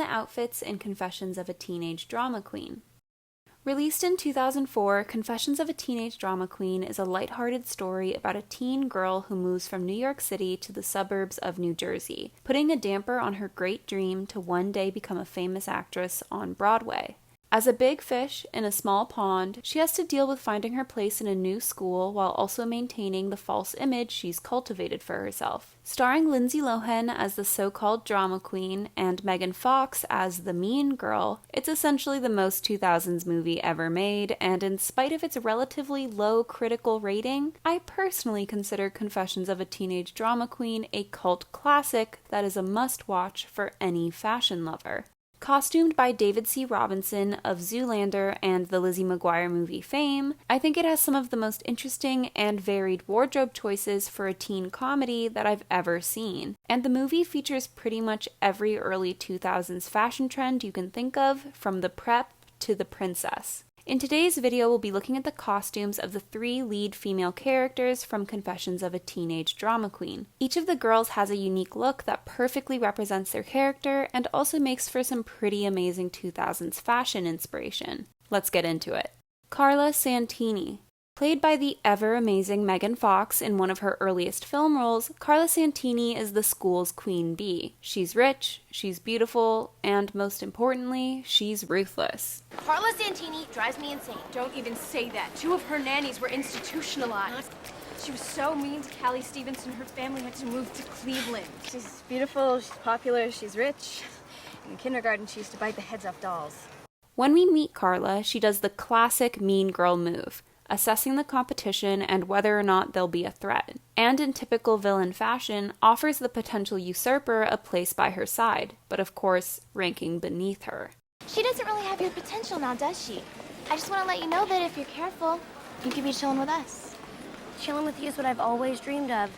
outfits in Confessions of a Teenage Drama Queen. Released in 2004, Confessions of a Teenage Drama Queen is a lighthearted story about a teen girl who moves from New York City to the suburbs of New Jersey, putting a damper on her great dream to one day become a famous actress on Broadway. As a big fish in a small pond, she has to deal with finding her place in a new school while also maintaining the false image she's cultivated for herself. Starring Lindsay Lohan as the so-called drama queen and Megan Fox as the mean girl, it's essentially the most 2000s movie ever made, and in spite of its relatively low critical rating, I personally consider Confessions of a Teenage Drama Queen a cult classic that is a must-watch for any fashion lover. Costumed by David C. Robinson of Zoolander and the Lizzie McGuire movie Fame, I think it has some of the most interesting and varied wardrobe choices for a teen comedy that I've ever seen. And the movie features pretty much every early 2000s fashion trend you can think of, from the prep to the princess. In today's video, we'll be looking at the costumes of the 3 lead female characters from Confessions of a Teenage Drama Queen. Each of the girls has a unique look that perfectly represents their character and also makes for some pretty amazing 2000s fashion inspiration. Let's get into it. Carla Santini. Played by the ever-amazing Megan Fox in one of her earliest film roles, Carla Santini is the school's queen bee. She's rich, she's beautiful, and most importantly, she's ruthless. Carla Santini drives me insane. Don't even say that. 2 of her nannies were institutionalized. She was so mean to Callie Stevenson, her family had to move to Cleveland. She's beautiful, she's popular, she's rich. In kindergarten, she used to bite the heads off dolls. When we meet Carla, she does the classic mean girl move, assessing the competition and whether or not they'll be a threat, and in typical villain fashion, offers the potential usurper a place by her side, but of course, ranking beneath her. She doesn't really have your potential now, does she? I just want to let you know that if you're careful, you could be chilling with us. Chilling with you is what I've always dreamed of.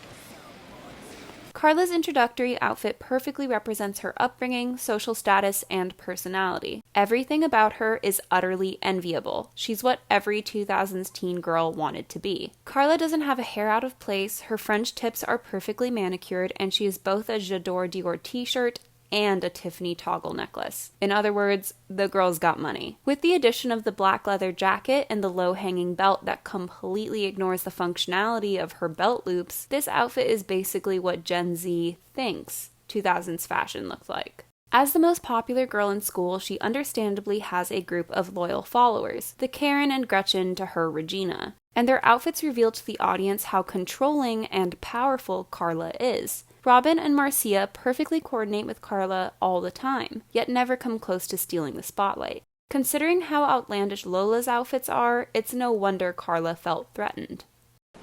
Carla's introductory outfit perfectly represents her upbringing, social status, and personality. Everything about her is utterly enviable. She's what every 2000s teen girl wanted to be. Carla doesn't have a hair out of place, her French tips are perfectly manicured, and she is both a J'adore Dior t-shirt and a Tiffany toggle necklace. In other words, the girl's got money. With the addition of the black leather jacket and the low-hanging belt that completely ignores the functionality of her belt loops, this outfit is basically what Gen Z thinks 2000s fashion looked like. As the most popular girl in school, she understandably has a group of loyal followers, the Karen and Gretchen to her Regina, and their outfits reveal to the audience how controlling and powerful Carla is. Robin and Marcia perfectly coordinate with Carla all the time, yet never come close to stealing the spotlight. Considering how outlandish Lola's outfits are, it's no wonder Carla felt threatened.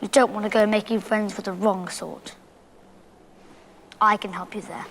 You don't want to go making friends with the wrong sort. I can help you there.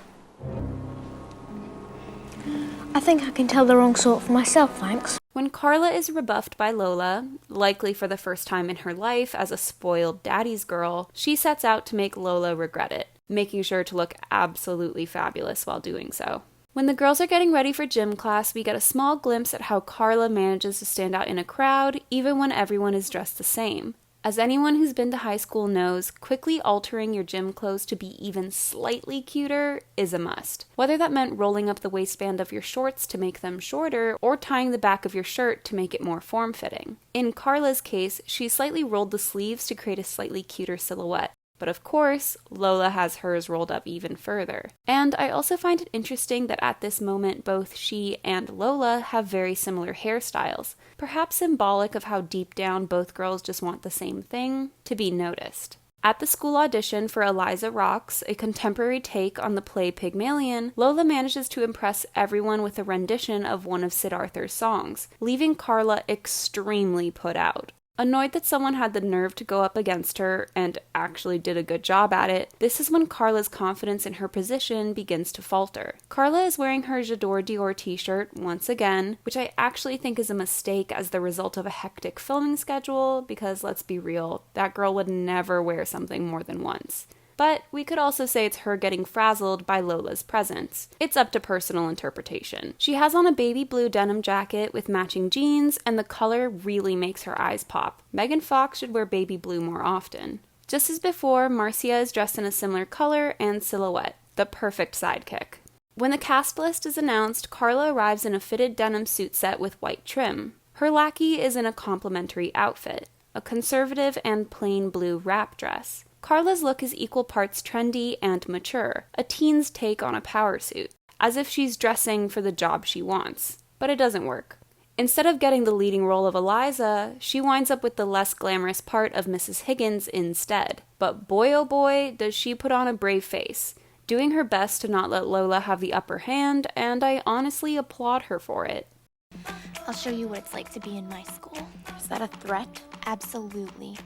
I think I can tell the wrong sort for myself, thanks. When Carla is rebuffed by Lola, likely for the first time in her life as a spoiled daddy's girl, she sets out to make Lola regret it, making sure to look absolutely fabulous while doing so. When the girls are getting ready for gym class, we get a small glimpse at how Carla manages to stand out in a crowd, even when everyone is dressed the same. As anyone who's been to high school knows, quickly altering your gym clothes to be even slightly cuter is a must. Whether that meant rolling up the waistband of your shorts to make them shorter, or tying the back of your shirt to make it more form-fitting. In Carla's case, she slightly rolled the sleeves to create a slightly cuter silhouette. But of course, Lola has hers rolled up even further. And I also find it interesting that at this moment, both she and Lola have very similar hairstyles, perhaps symbolic of how deep down both girls just want the same thing, to be noticed. At the school audition for Eliza Rocks, a contemporary take on the play Pygmalion, Lola manages to impress everyone with a rendition of one of Sid Arthur's songs, leaving Carla extremely put out. Annoyed that someone had the nerve to go up against her, and actually did a good job at it, this is when Carla's confidence in her position begins to falter. Carla is wearing her J'adore Dior t-shirt once again, which I actually think is a mistake as the result of a hectic filming schedule, because let's be real, that girl would never wear something more than once. But we could also say it's her getting frazzled by Lola's presence. It's up to personal interpretation. She has on a baby blue denim jacket with matching jeans, and the color really makes her eyes pop. Megan Fox should wear baby blue more often. Just as before, Marcia is dressed in a similar color and silhouette, the perfect sidekick. When the cast list is announced, Carla arrives in a fitted denim suit set with white trim. Her lackey is in a complimentary outfit, a conservative and plain blue wrap dress. Carla's look is equal parts trendy and mature, a teen's take on a power suit, as if she's dressing for the job she wants. But it doesn't work. Instead of getting the leading role of Eliza, she winds up with the less glamorous part of Mrs. Higgins instead. But boy oh boy, does she put on a brave face, doing her best to not let Lola have the upper hand, and I honestly applaud her for it. I'll show you what it's like to be in my school. Is that a threat? Absolutely.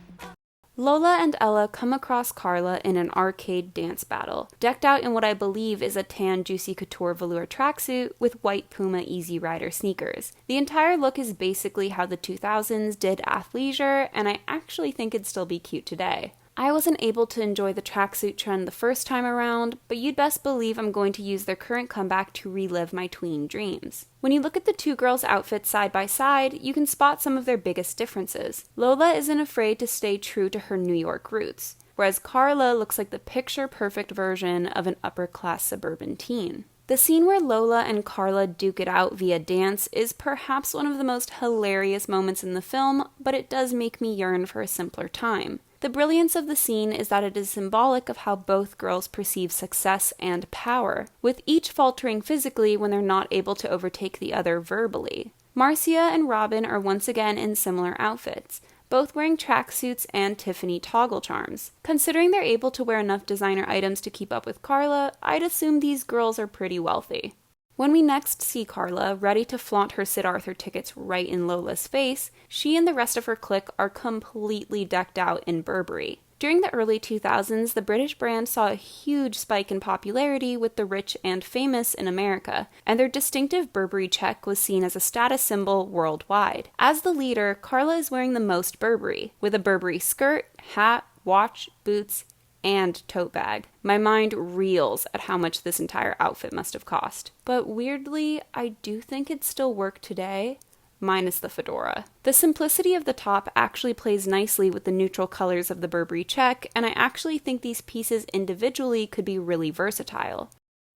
Lola and Ella come across Carla in an arcade dance battle, decked out in what I believe is a tan Juicy Couture velour tracksuit with white Puma Easy Rider sneakers. The entire look is basically how the 2000s did athleisure, and I actually think it'd still be cute today. I wasn't able to enjoy the tracksuit trend the first time around, but you'd best believe I'm going to use their current comeback to relive my tween dreams. When you look at the two girls' outfits side by side, you can spot some of their biggest differences. Lola isn't afraid to stay true to her New York roots, whereas Carla looks like the picture-perfect version of an upper-class suburban teen. The scene where Lola and Carla duke it out via dance is perhaps one of the most hilarious moments in the film, but it does make me yearn for a simpler time. The brilliance of the scene is that it is symbolic of how both girls perceive success and power, with each faltering physically when they're not able to overtake the other verbally. Marcia and Robin are once again in similar outfits, both wearing tracksuits and Tiffany toggle charms. Considering they're able to wear enough designer items to keep up with Carla, I'd assume these girls are pretty wealthy. When we next see Carla, ready to flaunt her Sid Arthur tickets right in Lola's face, she and the rest of her clique are completely decked out in Burberry. During the early 2000s, the British brand saw a huge spike in popularity with the rich and famous in America, and their distinctive Burberry check was seen as a status symbol worldwide. As the leader, Carla is wearing the most Burberry, with a Burberry skirt, hat, watch, boots, and tote bag. My mind reels at how much this entire outfit must have cost. But weirdly, I do think it still worked today, minus the fedora. The simplicity of the top actually plays nicely with the neutral colors of the Burberry check, and I actually think these pieces individually could be really versatile.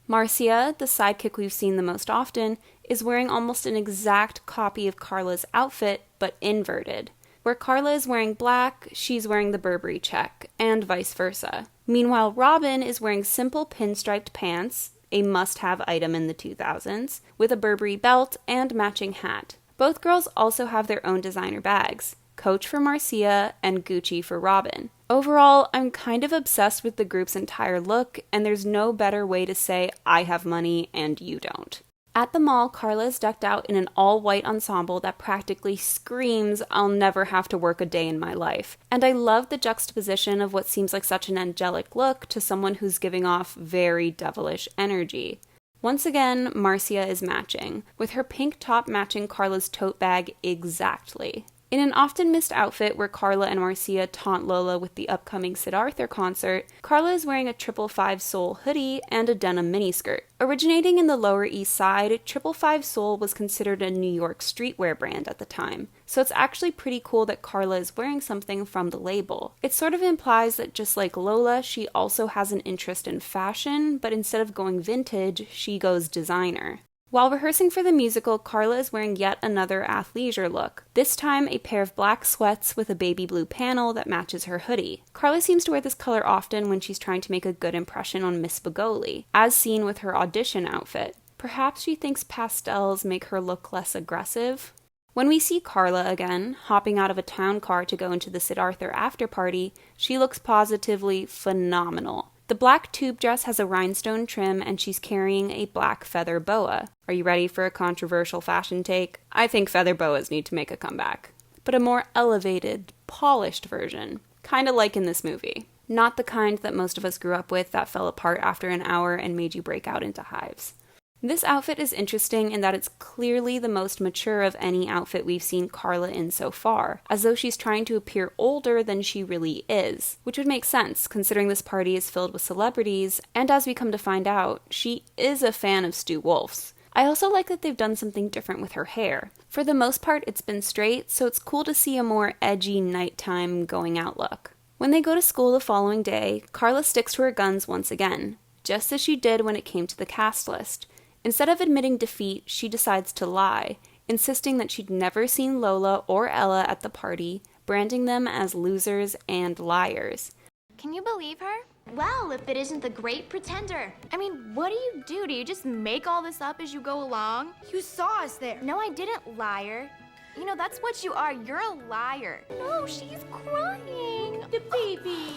Marcia, the sidekick we've seen the most often, is wearing almost an exact copy of Carla's outfit, but inverted. Where Carla is wearing black, she's wearing the Burberry check, and vice versa. Meanwhile, Robin is wearing simple pinstriped pants, a must-have item in the 2000s, with a Burberry belt and matching hat. Both girls also have their own designer bags, Coach for Marcia and Gucci for Robin. Overall, I'm kind of obsessed with the group's entire look, and there's no better way to say I have money and you don't. At the mall, Carla is decked out in an all-white ensemble that practically screams, I'll never have to work a day in my life. And I love the juxtaposition of what seems like such an angelic look to someone who's giving off very devilish energy. Once again, Marcia is matching, with her pink top matching Carla's tote bag exactly. In an often missed outfit where Carla and Marcia taunt Lola with the upcoming Sid Arthur concert, Carla is wearing a 555 Soul hoodie and a denim miniskirt. Originating in the Lower East Side, 555 Soul was considered a New York streetwear brand at the time, so it's actually pretty cool that Carla is wearing something from the label. It sort of implies that just like Lola, she also has an interest in fashion, but instead of going vintage, she goes designer. While rehearsing for the musical, Carla is wearing yet another athleisure look, this time a pair of black sweats with a baby blue panel that matches her hoodie. Carla seems to wear this color often when she's trying to make a good impression on Miss Bogoli, as seen with her audition outfit. Perhaps she thinks pastels make her look less aggressive? When we see Carla again, hopping out of a town car to go into the Sid Arthur after party, she looks positively phenomenal. The black tube dress has a rhinestone trim and she's carrying a black feather boa. Are you ready for a controversial fashion take? I think feather boas need to make a comeback. But a more elevated, polished version. Kinda like in this movie. Not the kind that most of us grew up with that fell apart after an hour and made you break out into hives. This outfit is interesting in that it's clearly the most mature of any outfit we've seen Carla in so far, as though she's trying to appear older than she really is, which would make sense considering this party is filled with celebrities, and as we come to find out, she is a fan of Stu Wolf's. I also like that they've done something different with her hair. For the most part, it's been straight, so it's cool to see a more edgy nighttime going out look. When they go to school the following day, Carla sticks to her guns once again, just as she did when it came to the cast list. Instead of admitting defeat, she decides to lie, insisting that she'd never seen Lola or Ella at the party, branding them as losers and liars. Can you believe her? Well, if it isn't the great pretender. I mean, what do? Do you just make all this up as you go along? You saw us there. No, I didn't, liar. You know, that's what you are. You're a liar. No, she's crying. The baby.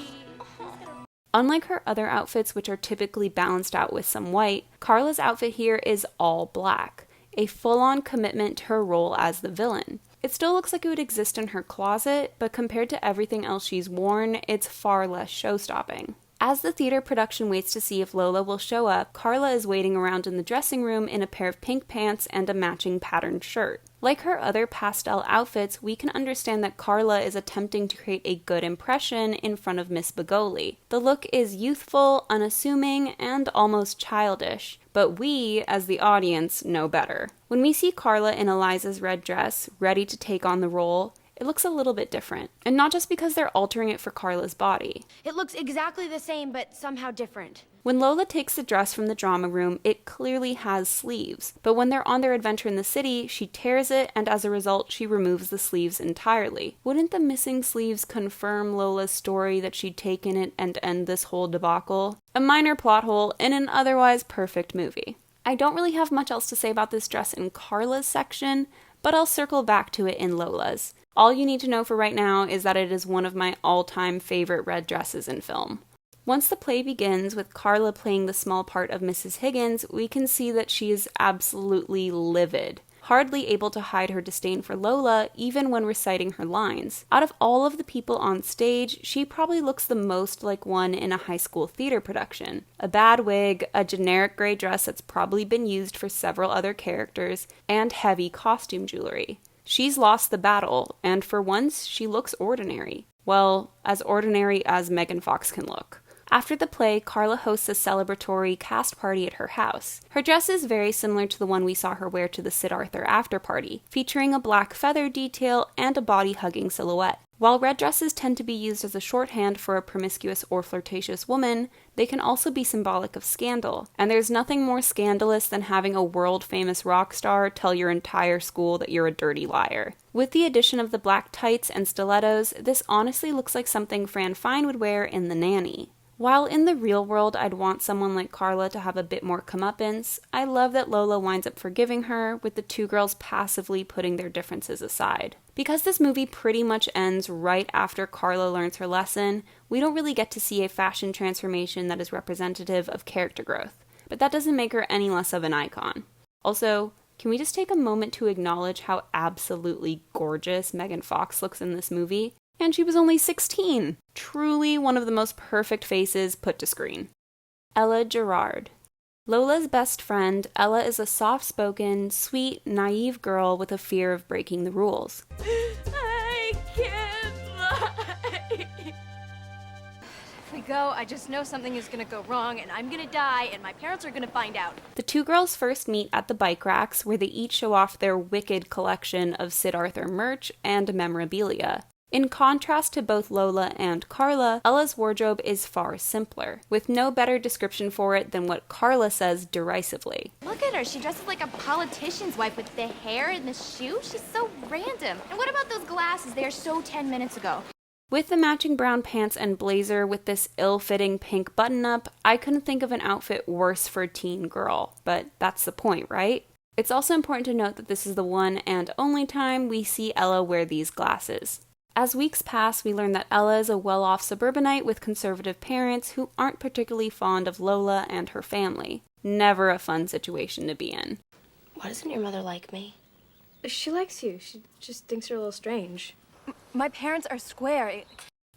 Unlike her other outfits, which are typically balanced out with some white, Carla's outfit here is all black, a full-on commitment to her role as the villain. It still looks like it would exist in her closet, but compared to everything else she's worn, it's far less show-stopping. As the theater production waits to see if Lola will show up, Carla is waiting around in the dressing room in a pair of pink pants and a matching patterned shirt. Like her other pastel outfits, we can understand that Carla is attempting to create a good impression in front of Miss Begoli. The look is youthful, unassuming, and almost childish, but we, as the audience, know better. When we see Carla in Eliza's red dress, ready to take on the role, it looks a little bit different. And not just because they're altering it for Carla's body. It looks exactly the same, but somehow different. When Lola takes the dress from the drama room, it clearly has sleeves. But when they're on their adventure in the city, she tears it, and as a result, she removes the sleeves entirely. Wouldn't the missing sleeves confirm Lola's story that she'd taken it and end this whole debacle? A minor plot hole in an otherwise perfect movie. I don't really have much else to say about this dress in Carla's section, but I'll circle back to it in Lola's. All you need to know for right now is that it is one of my all-time favorite red dresses in film. Once the play begins, with Carla playing the small part of Mrs. Higgins, we can see that she is absolutely livid, hardly able to hide her disdain for Lola even when reciting her lines. Out of all of the people on stage, she probably looks the most like one in a high school theater production. A bad wig, a generic gray dress that's probably been used for several other characters, and heavy costume jewelry. She's lost the battle, and for once, she looks ordinary. Well, as ordinary as Megan Fox can look. After the play, Carla hosts a celebratory cast party at her house. Her dress is very similar to the one we saw her wear to the Sid Arthur after party, featuring a black feather detail and a body-hugging silhouette. While red dresses tend to be used as a shorthand for a promiscuous or flirtatious woman, they can also be symbolic of scandal. And there's nothing more scandalous than having a world-famous rock star tell your entire school that you're a dirty liar. With the addition of the black tights and stilettos, this honestly looks like something Fran Fine would wear in The Nanny. While in the real world I'd want someone like Carla to have a bit more comeuppance, I love that Lola winds up forgiving her, with the two girls passively putting their differences aside. Because this movie pretty much ends right after Carla learns her lesson, we don't really get to see a fashion transformation that is representative of character growth, but that doesn't make her any less of an icon. Also, can we just take a moment to acknowledge how absolutely gorgeous Megan Fox looks in this movie? And she was only 16. Truly one of the most perfect faces put to screen. Ella Gerard. Lola's best friend, Ella is a soft-spoken, sweet, naive girl with a fear of breaking the rules. I can't lie. If we go, I just know something is gonna go wrong, and I'm gonna die, and my parents are gonna find out. The two girls first meet at the bike racks, where they each show off their wicked collection of Sid Arthur merch and memorabilia. In contrast to both Lola and Carla, Ella's wardrobe is far simpler, with no better description for it than what Carla says derisively. Look at her. She dresses like a politician's wife with the hair and the shoes. She's so random. And what about those glasses? They are so 10 minutes ago. With the matching brown pants and blazer with this ill-fitting pink button-up, I couldn't think of an outfit worse for a teen girl, but that's the point, right? It's also important to note that this is the one and only time we see Ella wear these glasses. As weeks pass, we learn that Ella is a well-off suburbanite with conservative parents who aren't particularly fond of Lola and her family. Never a fun situation to be in. Why doesn't your mother like me? She likes you. She just thinks you're a little strange. My parents are square.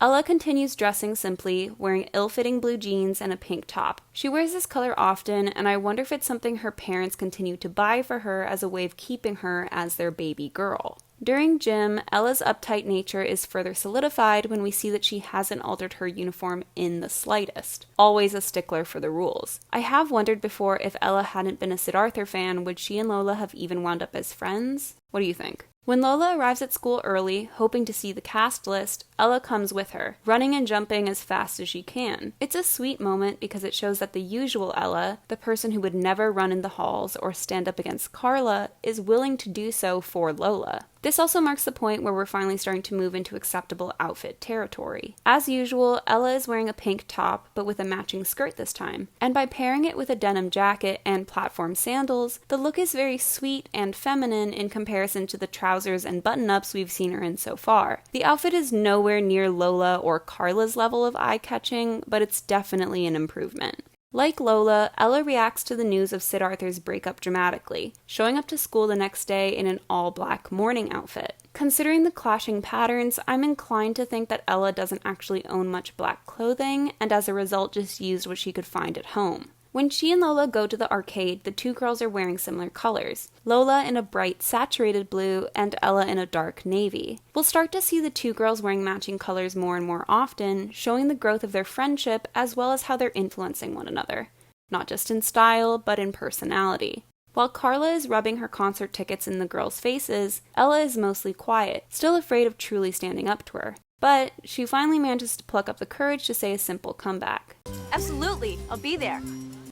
Ella continues dressing simply, wearing ill-fitting blue jeans and a pink top. She wears this color often, and I wonder if it's something her parents continue to buy for her as a way of keeping her as their baby girl. During gym, Ella's uptight nature is further solidified when we see that she hasn't altered her uniform in the slightest. Always a stickler for the rules. I have wondered before if Ella hadn't been a Sid Arthur fan, would she and Lola have even wound up as friends? What do you think? When Lola arrives at school early, hoping to see the cast list, Ella comes with her, running and jumping as fast as she can. It's a sweet moment because it shows that the usual Ella, the person who would never run in the halls or stand up against Carla, is willing to do so for Lola. This also marks the point where we're finally starting to move into acceptable outfit territory. As usual, Ella is wearing a pink top, but with a matching skirt this time. And by pairing it with a denim jacket and platform sandals, the look is very sweet and feminine in comparison to the trousers and button-ups we've seen her in so far. The outfit is nowhere near Lola or Carla's level of eye-catching, but it's definitely an improvement. Like Lola, Ella reacts to the news of Sid Arthur's breakup dramatically, showing up to school the next day in an all-black morning outfit. Considering the clashing patterns, I'm inclined to think that Ella doesn't actually own much black clothing, and as a result just used what she could find at home. When she and Lola go to the arcade, the two girls are wearing similar colors, Lola in a bright saturated blue and Ella in a dark navy. We'll start to see the two girls wearing matching colors more and more often, showing the growth of their friendship as well as how they're influencing one another, not just in style, but in personality. While Carla is rubbing her concert tickets in the girls' faces, Ella is mostly quiet, still afraid of truly standing up to her. But she finally manages to pluck up the courage to say a simple comeback. Absolutely, I'll be there.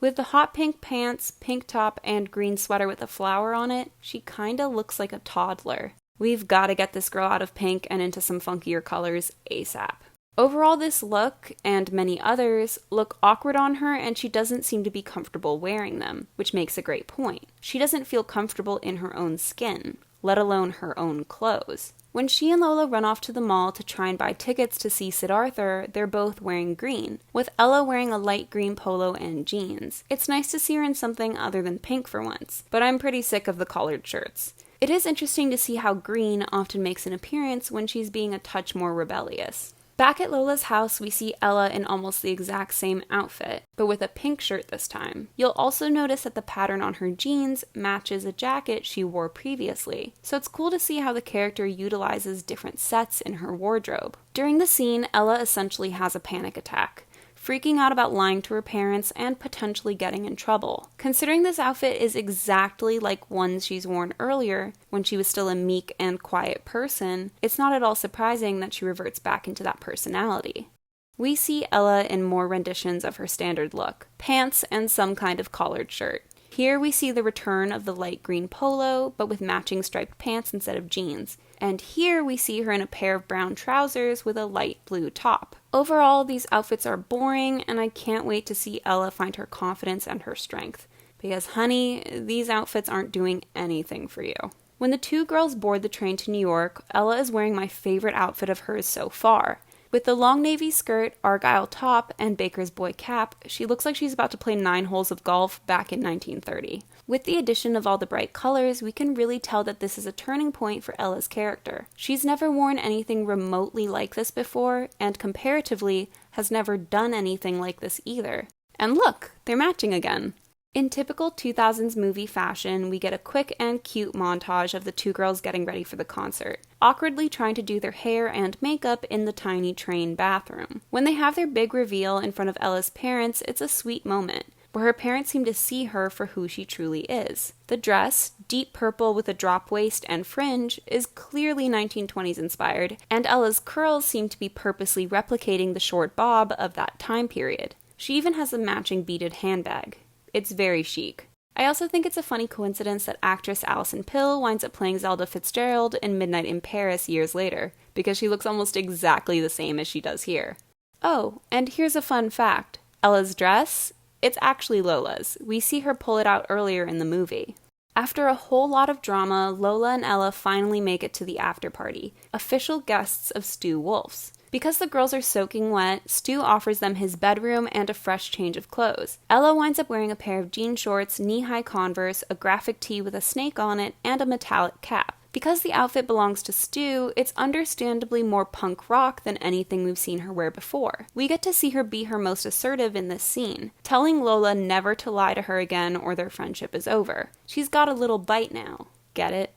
With the hot pink pants, pink top, and green sweater with a flower on it, she kinda looks like a toddler. We've gotta get this girl out of pink and into some funkier colors ASAP. Overall, this look, and many others, look awkward on her and she doesn't seem to be comfortable wearing them, which makes a great point. She doesn't feel comfortable in her own skin, let alone her own clothes. When she and Lola run off to the mall to try and buy tickets to see Sid Arthur, they're both wearing green, with Ella wearing a light green polo and jeans. It's nice to see her in something other than pink for once, but I'm pretty sick of the collared shirts. It is interesting to see how green often makes an appearance when she's being a touch more rebellious. Back at Lola's house, we see Ella in almost the exact same outfit, but with a pink shirt this time. You'll also notice that the pattern on her jeans matches a jacket she wore previously, so it's cool to see how the character utilizes different sets in her wardrobe. During the scene, Ella essentially has a panic attack, freaking out about lying to her parents and potentially getting in trouble. Considering this outfit is exactly like ones she's worn earlier when she was still a meek and quiet person, it's not at all surprising that she reverts back into that personality. We see Ella in more renditions of her standard look, pants and some kind of collared shirt. Here we see the return of the light green polo, but with matching striped pants instead of jeans. And here we see her in a pair of brown trousers with a light blue top. Overall, these outfits are boring, and I can't wait to see Ella find her confidence and her strength. Because honey, these outfits aren't doing anything for you. When the two girls board the train to New York, Ella is wearing my favorite outfit of hers so far. With the long navy skirt, argyle top, and baker's boy cap, she looks like she's about to play 9 holes of golf back in 1930. With the addition of all the bright colors, we can really tell that this is a turning point for Ella's character. She's never worn anything remotely like this before, and comparatively, has never done anything like this either. And look, they're matching again. In typical 2000s movie fashion, we get a quick and cute montage of the two girls getting ready for the concert, awkwardly trying to do their hair and makeup in the tiny train bathroom. When they have their big reveal in front of Ella's parents, it's a sweet moment, where her parents seem to see her for who she truly is. The dress, deep purple with a drop waist and fringe, is clearly 1920s inspired, and Ella's curls seem to be purposely replicating the short bob of that time period. She even has a matching beaded handbag. It's very chic. I also think it's a funny coincidence that actress Alison Pill winds up playing Zelda Fitzgerald in Midnight in Paris years later, because she looks almost exactly the same as she does here. Oh, and here's a fun fact. Ella's dress? It's actually Lola's. We see her pull it out earlier in the movie. After a whole lot of drama, Lola and Ella finally make it to the after party, official guests of Stu Wolf's. Because the girls are soaking wet, Stu offers them his bedroom and a fresh change of clothes. Ella winds up wearing a pair of jean shorts, knee-high Converse, a graphic tee with a snake on it, and a metallic cap. Because the outfit belongs to Stu, it's understandably more punk rock than anything we've seen her wear before. We get to see her be her most assertive in this scene, telling Lola never to lie to her again or their friendship is over. She's got a little bite now. Get it?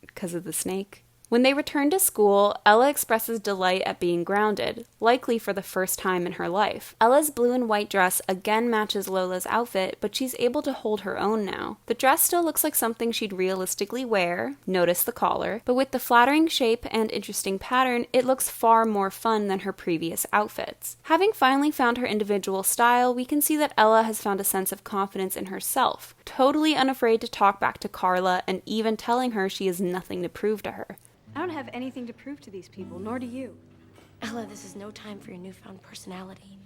Because of the snake? When they return to school, Ella expresses delight at being grounded, likely for the first time in her life. Ella's blue and white dress again matches Lola's outfit, but she's able to hold her own now. The dress still looks like something she'd realistically wear, notice the collar, but with the flattering shape and interesting pattern, it looks far more fun than her previous outfits. Having finally found her individual style, we can see that Ella has found a sense of confidence in herself, totally unafraid to talk back to Carla and even telling her she has nothing to prove to her. I don't have anything to prove to these people, nor do you. Ella, this is no time for your newfound personality.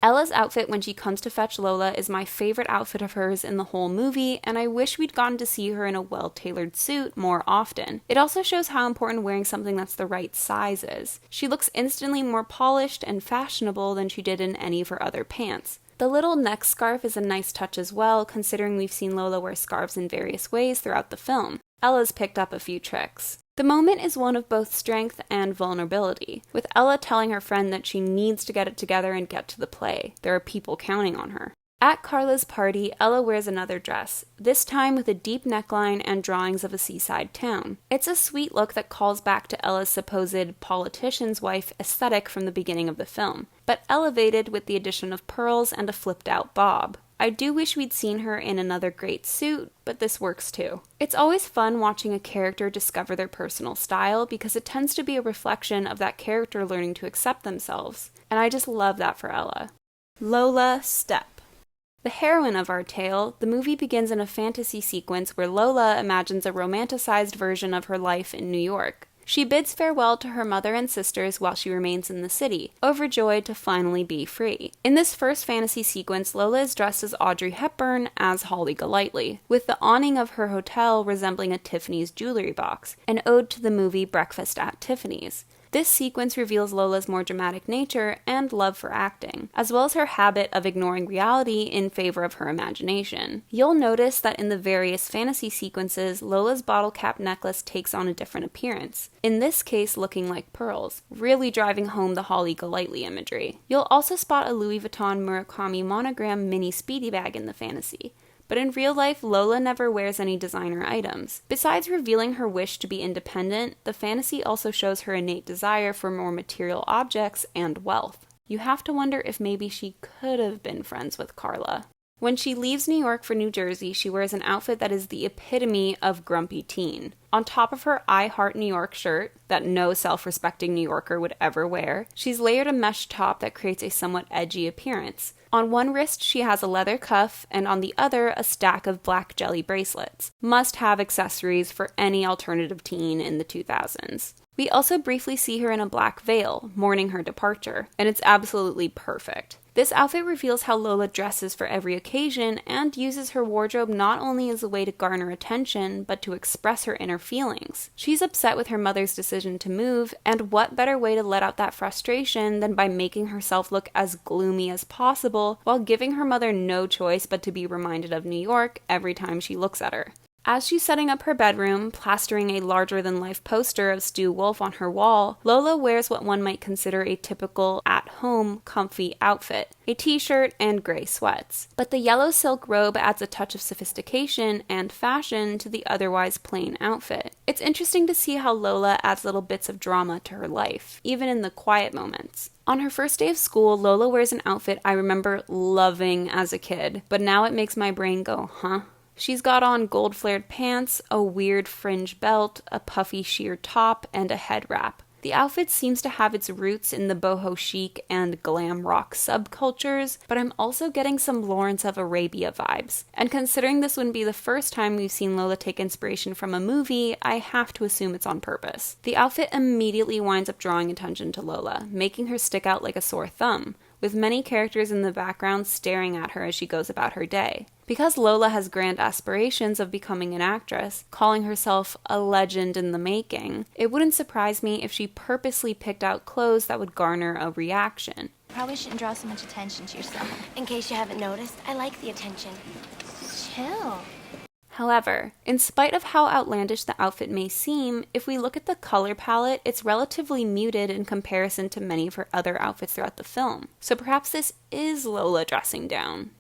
Ella's outfit when she comes to fetch Lola is my favorite outfit of hers in the whole movie, and I wish we'd gotten to see her in a well-tailored suit more often. It also shows how important wearing something that's the right size is. She looks instantly more polished and fashionable than she did in any of her other pants. The little neck scarf is a nice touch as well, considering we've seen Lola wear scarves in various ways throughout the film. Ella's picked up a few tricks. The moment is one of both strength and vulnerability, with Ella telling her friend that she needs to get it together and get to the play. There are people counting on her. At Carla's party, Ella wears another dress, this time with a deep neckline and drawings of a seaside town. It's a sweet look that calls back to Ella's supposed politician's wife aesthetic from the beginning of the film, but elevated with the addition of pearls and a flipped-out bob. I do wish we'd seen her in another great suit, but this works too. It's always fun watching a character discover their personal style because it tends to be a reflection of that character learning to accept themselves, and I just love that for Ella. Lola, steppe. The heroine of our tale, the movie begins in a fantasy sequence where Lola imagines a romanticized version of her life in New York. She bids farewell to her mother and sisters while she remains in the city, overjoyed to finally be free. In this first fantasy sequence, Lola is dressed as Audrey Hepburn as Holly Golightly, with the awning of her hotel resembling a Tiffany's jewelry box, an ode to the movie Breakfast at Tiffany's. This sequence reveals Lola's more dramatic nature and love for acting, as well as her habit of ignoring reality in favor of her imagination. You'll notice that in the various fantasy sequences, Lola's bottle cap necklace takes on a different appearance, in this case looking like pearls, really driving home the Holly Golightly imagery. You'll also spot a Louis Vuitton Murakami monogram mini speedy bag in the fantasy. But in real life, Lola never wears any designer items. Besides revealing her wish to be independent, the fantasy also shows her innate desire for more material objects and wealth. You have to wonder if maybe she could have been friends with Carla. When she leaves New York for New Jersey, she wears an outfit that is the epitome of grumpy teen. On top of her I Heart New York shirt, that no self-respecting New Yorker would ever wear, she's layered a mesh top that creates a somewhat edgy appearance. On one wrist, she has a leather cuff, and on the other, a stack of black jelly bracelets. Must-have accessories for any alternative teen in the 2000s. We also briefly see her in a black veil, mourning her departure, and it's absolutely perfect. This outfit reveals how Lola dresses for every occasion and uses her wardrobe not only as a way to garner attention, but to express her inner feelings. She's upset with her mother's decision to move, and what better way to let out that frustration than by making herself look as gloomy as possible while giving her mother no choice but to be reminded of New York every time she looks at her. As she's setting up her bedroom, plastering a larger-than-life poster of Stu Wolf on her wall, Lola wears what one might consider a typical at-home, comfy outfit, a t-shirt and gray sweats. But the yellow silk robe adds a touch of sophistication and fashion to the otherwise plain outfit. It's interesting to see how Lola adds little bits of drama to her life, even in the quiet moments. On her first day of school, Lola wears an outfit I remember loving as a kid, but now it makes my brain go, huh? She's got on gold-flared pants, a weird fringe belt, a puffy sheer top, and a head wrap. The outfit seems to have its roots in the boho chic and glam rock subcultures, but I'm also getting some Lawrence of Arabia vibes. And considering this wouldn't be the first time we've seen Lola take inspiration from a movie, I have to assume it's on purpose. The outfit immediately winds up drawing attention to Lola, making her stick out like a sore thumb, with many characters in the background staring at her as she goes about her day. Because Lola has grand aspirations of becoming an actress, calling herself a legend in the making, it wouldn't surprise me if she purposely picked out clothes that would garner a reaction. Probably shouldn't draw so much attention to yourself. In case you haven't noticed, I like the attention. Chill. However, in spite of how outlandish the outfit may seem, if we look at the color palette, it's relatively muted in comparison to many of her other outfits throughout the film. So perhaps this is Lola dressing down.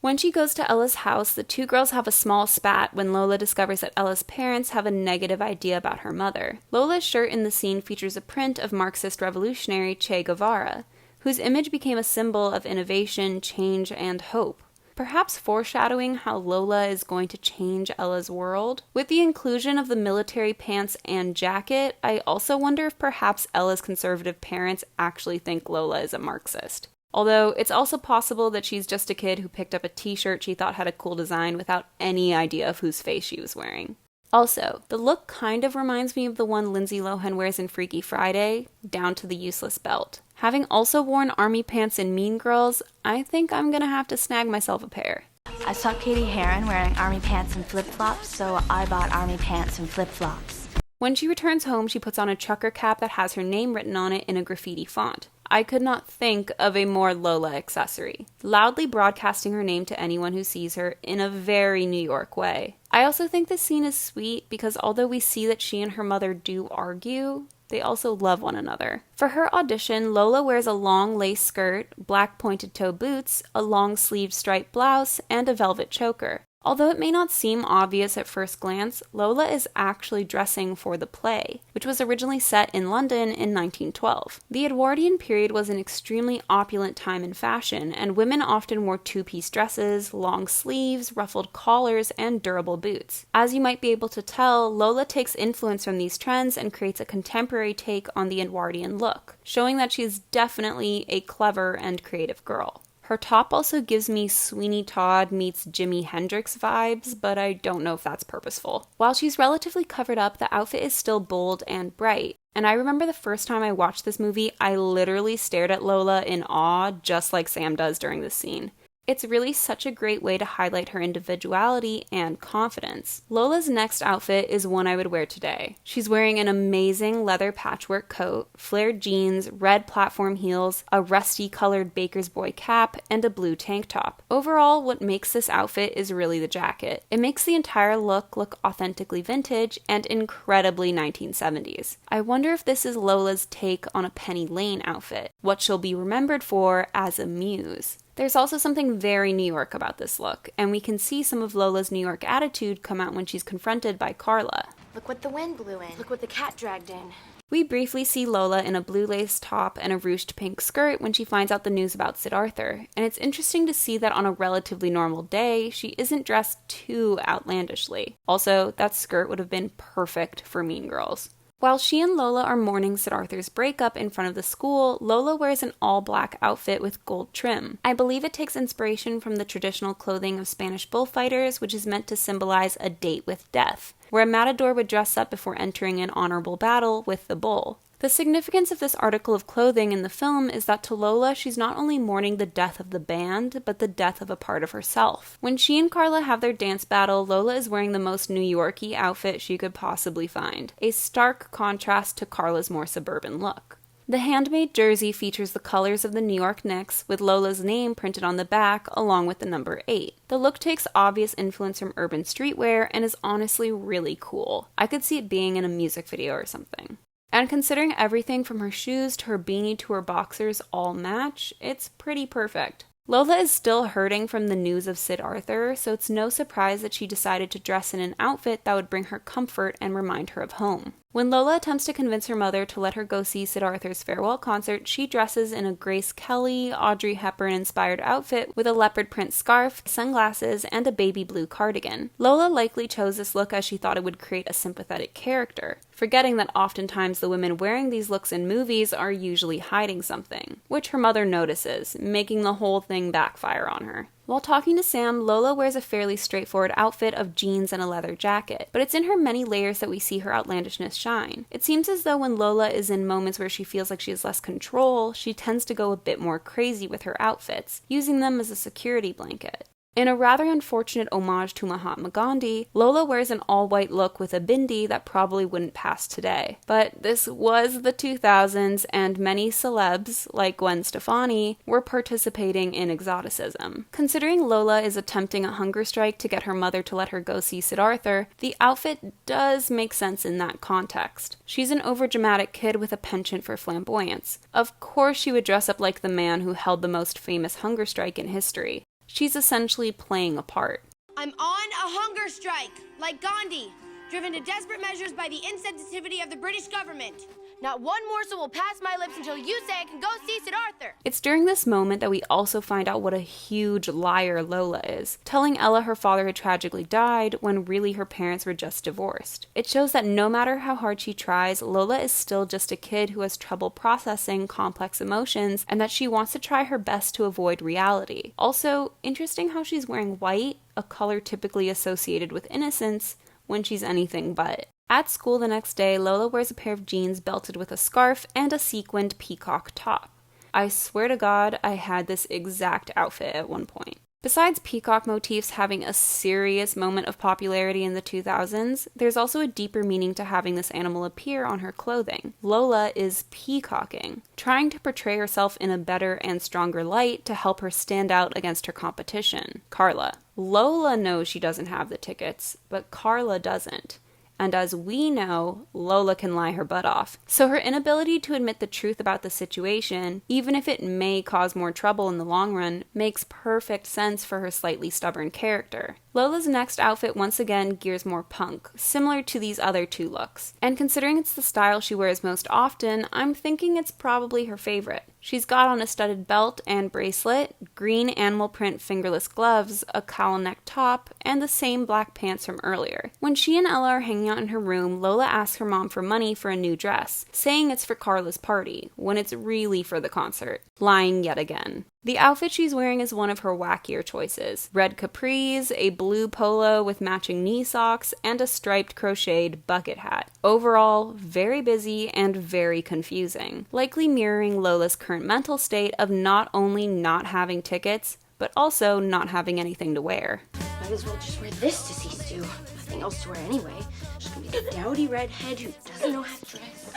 When she goes to Ella's house, the two girls have a small spat when Lola discovers that Ella's parents have a negative idea about her mother. Lola's shirt in the scene features a print of Marxist revolutionary Che Guevara, whose image became a symbol of innovation, change, and hope, perhaps foreshadowing how Lola is going to change Ella's world. With the inclusion of the military pants and jacket, I also wonder if perhaps Ella's conservative parents actually think Lola is a Marxist. Although, it's also possible that she's just a kid who picked up a t-shirt she thought had a cool design without any idea of whose face she was wearing. Also, the look kind of reminds me of the one Lindsay Lohan wears in Freaky Friday, down to the useless belt. Having also worn army pants in Mean Girls, I think I'm gonna have to snag myself a pair. I saw Katie Heron wearing army pants and flip-flops, so I bought army pants and flip-flops. When she returns home, she puts on a trucker cap that has her name written on it in a graffiti font. I could not think of a more Lola accessory, loudly broadcasting her name to anyone who sees her in a very New York way. I also think this scene is sweet because although we see that she and her mother do argue, they also love one another. For her audition, Lola wears a long lace skirt, black pointed toe boots, a long-sleeved striped blouse, and a velvet choker. Although it may not seem obvious at first glance, Lola is actually dressing for the play, which was originally set in London in 1912. The Edwardian period was an extremely opulent time in fashion, and women often wore two-piece dresses, long sleeves, ruffled collars, and durable boots. As you might be able to tell, Lola takes influence from these trends and creates a contemporary take on the Edwardian look, showing that she is definitely a clever and creative girl. Her top also gives me Sweeney Todd meets Jimi Hendrix vibes, but I don't know if that's purposeful. While she's relatively covered up, the outfit is still bold and bright. And I remember the first time I watched this movie, I literally stared at Lola in awe, just like Sam does during this scene. It's really such a great way to highlight her individuality and confidence. Lola's next outfit is one I would wear today. She's wearing an amazing leather patchwork coat, flared jeans, red platform heels, a rusty colored baker's boy cap, and a blue tank top. Overall, what makes this outfit is really the jacket. It makes the entire look authentically vintage and incredibly 1970s. I wonder if this is Lola's take on a Penny Lane outfit, what she'll be remembered for as a muse. There's also something very New York about this look, and we can see some of Lola's New York attitude come out when she's confronted by Carla. Look what the wind blew in. Look what the cat dragged in. We briefly see Lola in a blue lace top and a ruched pink skirt when she finds out the news about Sid Arthur, and it's interesting to see that on a relatively normal day, she isn't dressed too outlandishly. Also, that skirt would have been perfect for Mean Girls. While she and Lola are mourning Sid Arthur's breakup in front of the school, Lola wears an all-black outfit with gold trim. I believe it takes inspiration from the traditional clothing of Spanish bullfighters, which is meant to symbolize a date with death, where a matador would dress up before entering an honorable battle with the bull. The significance of this article of clothing in the film is that to Lola, she's not only mourning the death of the band, but the death of a part of herself. When she and Carla have their dance battle, Lola is wearing the most New York-y outfit she could possibly find, a stark contrast to Carla's more suburban look. The handmade jersey features the colors of the New York Knicks, with Lola's name printed on the back, along with the number 8. The look takes obvious influence from urban streetwear and is honestly really cool. I could see it being in a music video or something. And considering everything from her shoes to her beanie to her boxers all match, it's pretty perfect. Lola is still hurting from the news of Sid Arthur, so it's no surprise that she decided to dress in an outfit that would bring her comfort and remind her of home. When Lola attempts to convince her mother to let her go see Sid Arthur's farewell concert, she dresses in a Grace Kelly, Audrey Hepburn-inspired outfit with a leopard print scarf, sunglasses, and a baby blue cardigan. Lola likely chose this look as she thought it would create a sympathetic character, forgetting that oftentimes the women wearing these looks in movies are usually hiding something, which her mother notices, making the whole thing backfire on her. While talking to Sam, Lola wears a fairly straightforward outfit of jeans and a leather jacket, but it's in her many layers that we see her outlandishness shine. It seems as though when Lola is in moments where she feels like she has less control, she tends to go a bit more crazy with her outfits, using them as a security blanket. In a rather unfortunate homage to Mahatma Gandhi, Lola wears an all-white look with a bindi that probably wouldn't pass today. But this was the 2000s, and many celebs, like Gwen Stefani, were participating in exoticism. Considering Lola is attempting a hunger strike to get her mother to let her go see Sid Arthur, the outfit does make sense in that context. She's an overdramatic kid with a penchant for flamboyance. Of course she would dress up like the man who held the most famous hunger strike in history. She's essentially playing a part. I'm on a hunger strike, like Gandhi, driven to desperate measures by the insensitivity of the British government. Not one morsel will pass my lips until you say I can go see Sid Arthur. It's during this moment that we also find out what a huge liar Lola is, telling Ella her father had tragically died when really her parents were just divorced. It shows that no matter how hard she tries, Lola is still just a kid who has trouble processing complex emotions and that she wants to try her best to avoid reality. Also, interesting how she's wearing white, a color typically associated with innocence, when she's anything but. At school the next day, Lola wears a pair of jeans belted with a scarf and a sequined peacock top. I swear to God, I had this exact outfit at one point. Besides peacock motifs having a serious moment of popularity in the 2000s, there's also a deeper meaning to having this animal appear on her clothing. Lola is peacocking, trying to portray herself in a better and stronger light to help her stand out against her competition, Carla. Lola knows she doesn't have the tickets, but Carla doesn't. And as we know, Lola can lie her butt off. So her inability to admit the truth about the situation, even if it may cause more trouble in the long run, makes perfect sense for her slightly stubborn character. Lola's next outfit once again gears more punk, similar to these other two looks. And considering it's the style she wears most often, I'm thinking it's probably her favorite. She's got on a studded belt and bracelet, green animal print fingerless gloves, a cowl neck top, and the same black pants from earlier. When she and Ella are hanging out in her room, Lola asks her mom for money for a new dress, saying it's for Carla's party, when it's really for the concert. Lying yet again. The outfit she's wearing is one of her wackier choices. Red capris, a blue polo with matching knee socks, and a striped crocheted bucket hat. Overall, very busy and very confusing, likely mirroring Lola's current mental state of not only not having tickets, but also not having anything to wear. Might as well just wear this to see Stu. Nothing else to wear anyway. She's gonna be the dowdy redhead who doesn't know how to dress.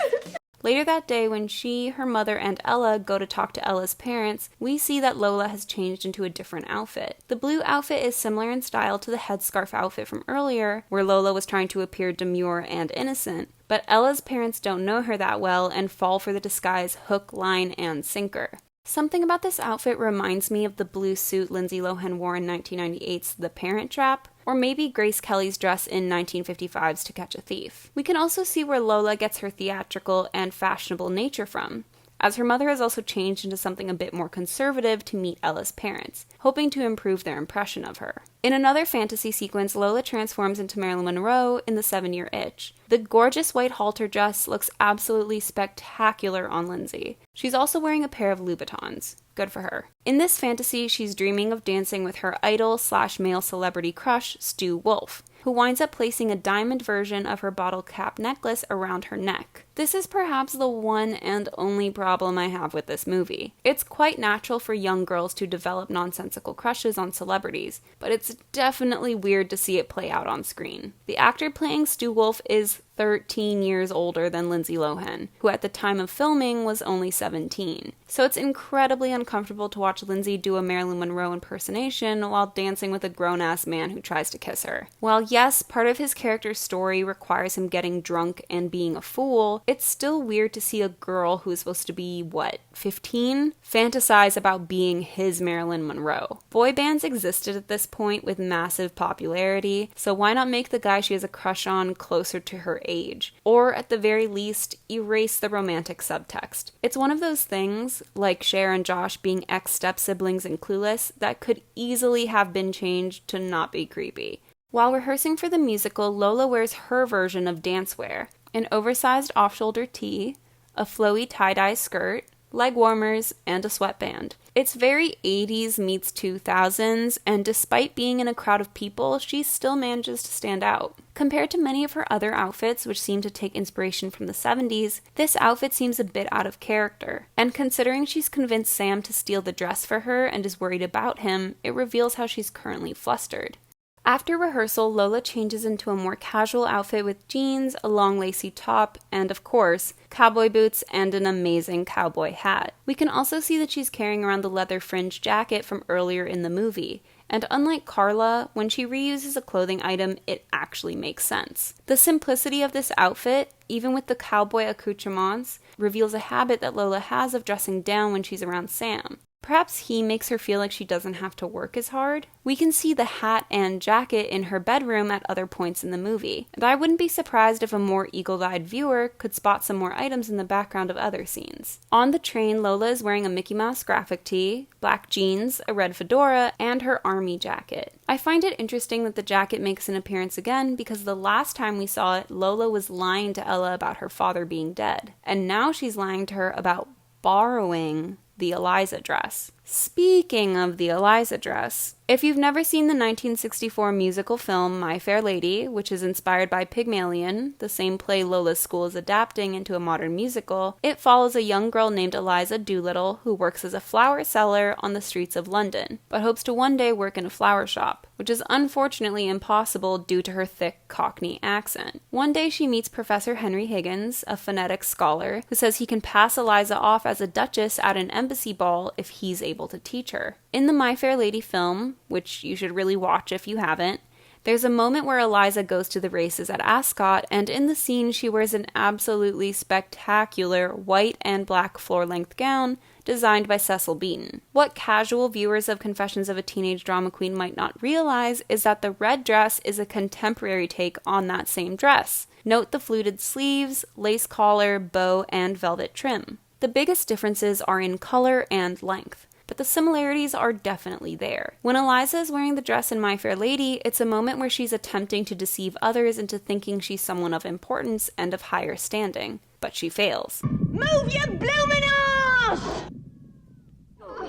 Later that day, when she, her mother, and Ella go to talk to Ella's parents, we see that Lola has changed into a different outfit. The blue outfit is similar in style to the headscarf outfit from earlier, where Lola was trying to appear demure and innocent, but Ella's parents don't know her that well and fall for the disguise hook, line, and sinker. Something about this outfit reminds me of the blue suit Lindsay Lohan wore in 1998's The Parent Trap, or maybe Grace Kelly's dress in 1955's To Catch a Thief. We can also see where Lola gets her theatrical and fashionable nature from, as her mother has also changed into something a bit more conservative to meet Ella's parents, hoping to improve their impression of her. In another fantasy sequence, Lola transforms into Marilyn Monroe in The 7-Year Itch. The gorgeous white halter dress looks absolutely spectacular on Lindsay. She's also wearing a pair of Louboutins. Good for her. In this fantasy, she's dreaming of dancing with her idol/male celebrity crush, Stu Wolf, who winds up placing a diamond version of her bottle cap necklace around her neck. This is perhaps the one and only problem I have with this movie. It's quite natural for young girls to develop nonsensical crushes on celebrities, but it's definitely weird to see it play out on screen. The actor playing Stu Wolf is 13 years older than Lindsay Lohan, who at the time of filming was only 17. So it's incredibly uncomfortable to watch Lindsay do a Marilyn Monroe impersonation while dancing with a grown-ass man who tries to kiss her. While yes, part of his character's story requires him getting drunk and being a fool, it's still weird to see a girl who's supposed to be, 15? Fantasize about being his Marilyn Monroe. Boy bands existed at this point with massive popularity, so why not make the guy she has a crush on closer to her age? Or at the very least, erase the romantic subtext. It's one of those things, like Cher and Josh being ex-step-siblings in Clueless, that could easily have been changed to not be creepy. While rehearsing for the musical, Lola wears her version of dancewear, an oversized off-shoulder tee, a flowy tie-dye skirt, leg warmers, and a sweatband. It's very 80s meets 2000s, and despite being in a crowd of people, she still manages to stand out. Compared to many of her other outfits, which seem to take inspiration from the 70s, this outfit seems a bit out of character. And considering she's convinced Sam to steal the dress for her and is worried about him, it reveals how she's currently flustered. After rehearsal, Lola changes into a more casual outfit with jeans, a long lacy top, and of course, cowboy boots and an amazing cowboy hat. We can also see that she's carrying around the leather fringe jacket from earlier in the movie, and unlike Carla, when she reuses a clothing item, it actually makes sense. The simplicity of this outfit, even with the cowboy accoutrements, reveals a habit that Lola has of dressing down when she's around Sam. Perhaps he makes her feel like she doesn't have to work as hard. We can see the hat and jacket in her bedroom at other points in the movie, and I wouldn't be surprised if a more eagle-eyed viewer could spot some more items in the background of other scenes. On the train, Lola is wearing a Mickey Mouse graphic tee, black jeans, a red fedora, and her army jacket. I find it interesting that the jacket makes an appearance again because the last time we saw it, Lola was lying to Ella about her father being dead, and now she's lying to her about borrowing the Eliza dress. Speaking of the Eliza dress, if you've never seen the 1964 musical film My Fair Lady, which is inspired by Pygmalion, the same play Lola's school is adapting into a modern musical, it follows a young girl named Eliza Doolittle who works as a flower seller on the streets of London, but hopes to one day work in a flower shop, which is unfortunately impossible due to her thick Cockney accent. One day she meets Professor Henry Higgins, a phonetics scholar, who says he can pass Eliza off as a duchess at an embassy ball if he's able to teach her. In the My Fair Lady film, which you should really watch if you haven't, there's a moment where Eliza goes to the races at Ascot, and in the scene she wears an absolutely spectacular white and black floor-length gown designed by Cecil Beaton. What casual viewers of Confessions of a Teenage Drama Queen might not realize is that the red dress is a contemporary take on that same dress. Note the fluted sleeves, lace collar, bow, and velvet trim. The biggest differences are in color and length, but the similarities are definitely there. When Eliza is wearing the dress in My Fair Lady, it's a moment where she's attempting to deceive others into thinking she's someone of importance and of higher standing, but she fails. Move your blooming ass!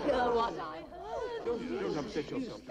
Don't upset yourself.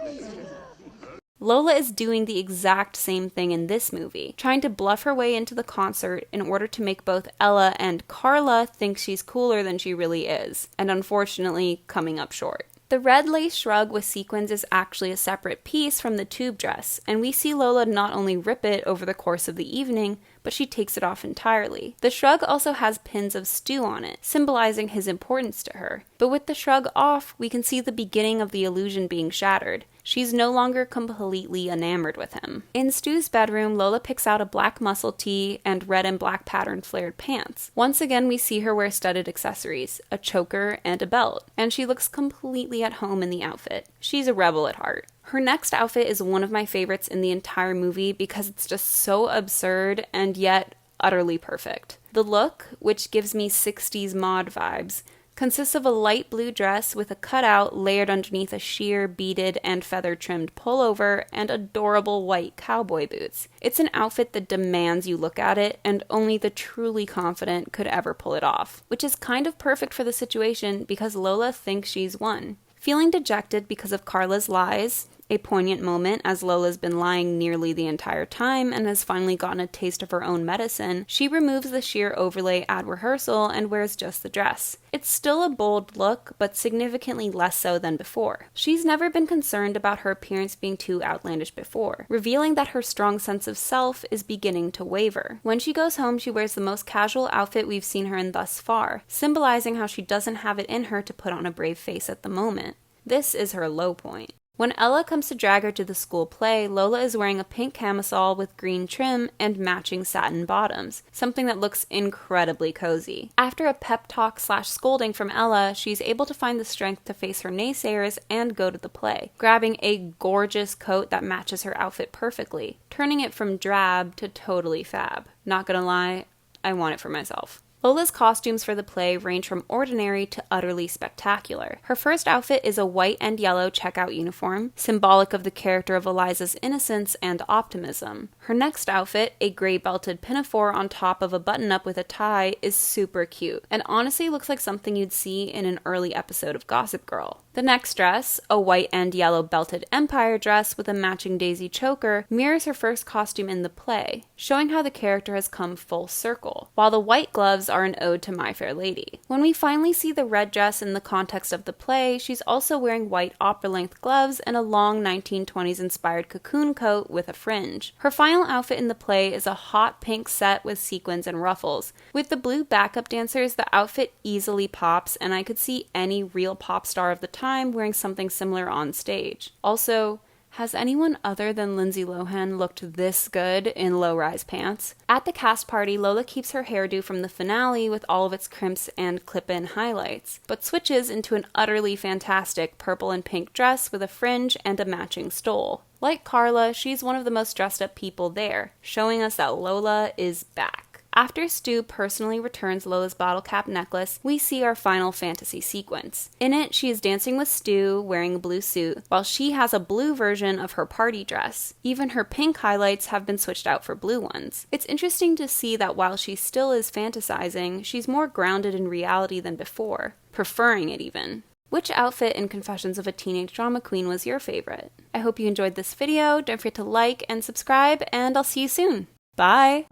Lola is doing the exact same thing in this movie, trying to bluff her way into the concert in order to make both Ella and Carla think she's cooler than she really is, and unfortunately coming up short. The red lace shrug with sequins is actually a separate piece from the tube dress, and we see Lola not only rip it over the course of the evening, but she takes it off entirely. The shrug also has pins of Stu on it, symbolizing his importance to her. But with the shrug off, we can see the beginning of the illusion being shattered. She's no longer completely enamored with him. In Stu's bedroom, Lola picks out a black muscle tee and red and black patterned flared pants. Once again, we see her wear studded accessories, a choker, and a belt, and she looks completely at home in the outfit. She's a rebel at heart. Her next outfit is one of my favorites in the entire movie because it's just so absurd and yet utterly perfect. The look, which gives me 60s mod vibes, consists of a light blue dress with a cutout layered underneath a sheer, beaded, and feather-trimmed pullover and adorable white cowboy boots. It's an outfit that demands you look at it, and only the truly confident could ever pull it off, which is kind of perfect for the situation because Lola thinks she's won. Feeling dejected because of Carla's lies, a poignant moment as Lola's been lying nearly the entire time and has finally gotten a taste of her own medicine, she removes the sheer overlay at rehearsal and wears just the dress. It's still a bold look, but significantly less so than before. She's never been concerned about her appearance being too outlandish before, revealing that her strong sense of self is beginning to waver. When she goes home, she wears the most casual outfit we've seen her in thus far, symbolizing how she doesn't have it in her to put on a brave face at the moment. This is her low point. When Ella comes to drag her to the school play, Lola is wearing a pink camisole with green trim and matching satin bottoms, something that looks incredibly cozy. After a pep talk / scolding from Ella, she's able to find the strength to face her naysayers and go to the play, grabbing a gorgeous coat that matches her outfit perfectly, turning it from drab to totally fab. Not gonna lie, I want it for myself. Lola's costumes for the play range from ordinary to utterly spectacular. Her first outfit is a white and yellow checkout uniform, symbolic of the character of Eliza's innocence and optimism. Her next outfit, a gray belted pinafore on top of a button-up with a tie, is super cute, and honestly looks like something you'd see in an early episode of Gossip Girl. The next dress, a white and yellow belted empire dress with a matching daisy choker, mirrors her first costume in the play, showing how the character has come full circle, while the white gloves are an ode to My Fair Lady. When we finally see the red dress in the context of the play, she's also wearing white opera-length gloves and a long 1920s-inspired cocoon coat with a fringe. Her final outfit in the play is a hot pink set with sequins and ruffles. With the blue backup dancers, the outfit easily pops, and I could see any real pop star of the time wearing something similar on stage. Also, Has anyone other than Lindsay Lohan looked this good in low-rise pants? At the cast party, Lola keeps her hairdo from the finale with all of its crimps and clip-in highlights, but switches into an utterly fantastic purple and pink dress with a fringe and a matching stole. Like Carla, she's one of the most dressed up people there, showing us that Lola is back. After Stu personally returns Lola's bottle cap necklace, we see our final fantasy sequence. In it, she is dancing with Stu, wearing a blue suit, while she has a blue version of her party dress. Even her pink highlights have been switched out for blue ones. It's interesting to see that while she still is fantasizing, she's more grounded in reality than before, preferring it even. Which outfit in Confessions of a Teenage Drama Queen was your favorite? I hope you enjoyed this video. Don't forget to like and subscribe, and I'll see you soon. Bye!